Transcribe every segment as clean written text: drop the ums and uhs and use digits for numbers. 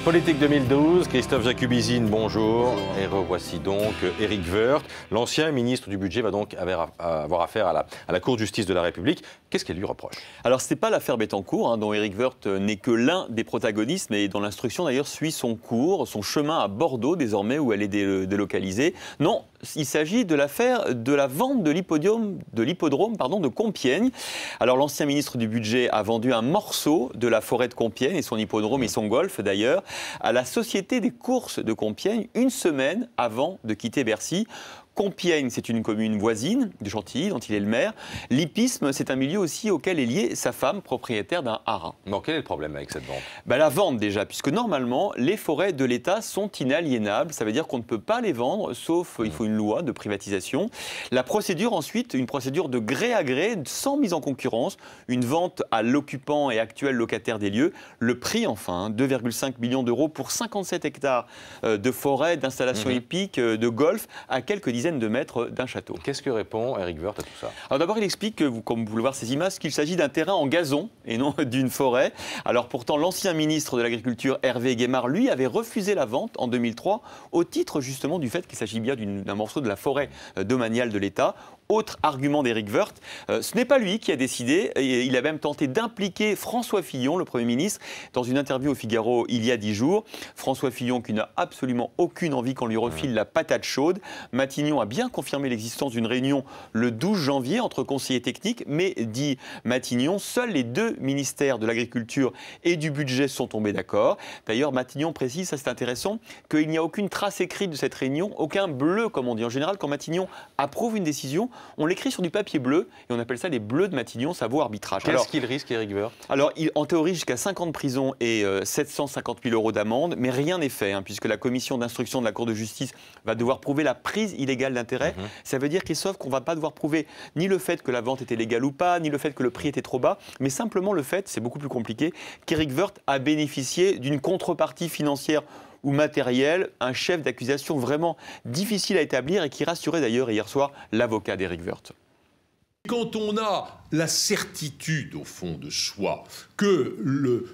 Politique 2012, Christophe Jacubizine, bonjour. Et revoici donc Éric Woerth. L'ancien ministre du Budget va donc avoir affaire à la Cour de justice de la République. Qu'est-ce qu'elle lui reproche? Alors, ce n'est pas l'affaire Bettencourt, dont Éric Woerth n'est que l'un des protagonistes, mais dont l'instruction d'ailleurs suit son cours, son chemin à Bordeaux désormais, où elle est délocalisée. Non, il s'agit de l'affaire de la vente de l'hippodrome de Compiègne. Alors, l'ancien ministre du Budget a vendu un morceau de la forêt de Compiègne, et son hippodrome et son golf d'ailleurs, à la Société des courses de Compiègne, une semaine avant de quitter Bercy. Compiègne, c'est une commune voisine de Chantilly, dont il est le maire. L'hippisme, c'est un milieu aussi auquel est liée sa femme, propriétaire d'un haras. Donc quel est le problème avec cette vente? La vente déjà, puisque normalement, les forêts de l'État sont inaliénables. Ça veut dire qu'on ne peut pas les vendre, sauf il faut une loi de privatisation. La procédure ensuite, une procédure de gré à gré, sans mise en concurrence, une vente à l'occupant et actuel locataire des lieux. Le prix, enfin, 2,5 millions d'euros pour 57 hectares de forêt, d'installations hippiques, de golf, à quelques dizaines de mètres d'un château. Qu'est-ce que répond Éric Woerth à tout ça? Alors d'abord, il explique, comme vous pouvez le voir ces images, qu'il s'agit d'un terrain en gazon et non d'une forêt. Alors pourtant, l'ancien ministre de l'Agriculture, Hervé Guémard, lui, avait refusé la vente en 2003 au titre justement du fait qu'il s'agit bien d'un morceau de la forêt domaniale de l'État. Autre argument d'Éric Woerth, ce n'est pas lui qui a décidé, et il a même tenté d'impliquer François Fillon, le Premier ministre, dans une interview au Figaro il y a 10 jours. François Fillon qui n'a absolument aucune envie qu'on lui refile la patate chaude. Matignon a bien confirmé l'existence d'une réunion le 12 janvier entre conseillers techniques, mais, dit Matignon, seuls les deux ministères de l'Agriculture et du Budget sont tombés d'accord. D'ailleurs, Matignon précise, ça c'est intéressant, qu'il n'y a aucune trace écrite de cette réunion, aucun bleu, comme on dit en général, quand Matignon approuve une décision. On l'écrit sur du papier bleu et on appelle ça les bleus de Matignon, ça vaut arbitrage. Qu'est-ce qu'il risque, Éric Woerth? Alors, en théorie, jusqu'à 5 ans de prison et 750 000 euros d'amende, mais rien n'est fait, puisque la commission d'instruction de la Cour de justice va devoir prouver la prise illégale d'intérêt. Ça veut dire, Christophe, qu'on ne va pas devoir prouver ni le fait que la vente était légale ou pas, ni le fait que le prix était trop bas, mais simplement le fait, c'est beaucoup plus compliqué, qu'Éric Woerth a bénéficié d'une contrepartie financière ou matériel, un chef d'accusation vraiment difficile à établir et qui rassurait d'ailleurs hier soir l'avocat d'Éric Woerth. Quand on a la certitude, au fond de soi, que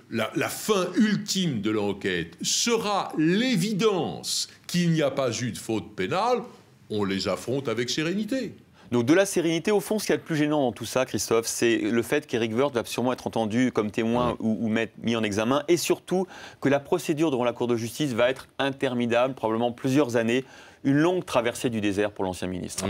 la fin ultime de l'enquête sera l'évidence qu'il n'y a pas eu de faute pénale, on les affronte avec sérénité. Donc de la sérénité, au fond, ce qu'il y a de plus gênant dans tout ça, Christophe, c'est le fait qu'Éric Woerth va sûrement être entendu comme témoin ou mis en examen, et surtout que la procédure devant la Cour de justice va être interminable, probablement plusieurs années, une longue traversée du désert pour l'ancien ministre.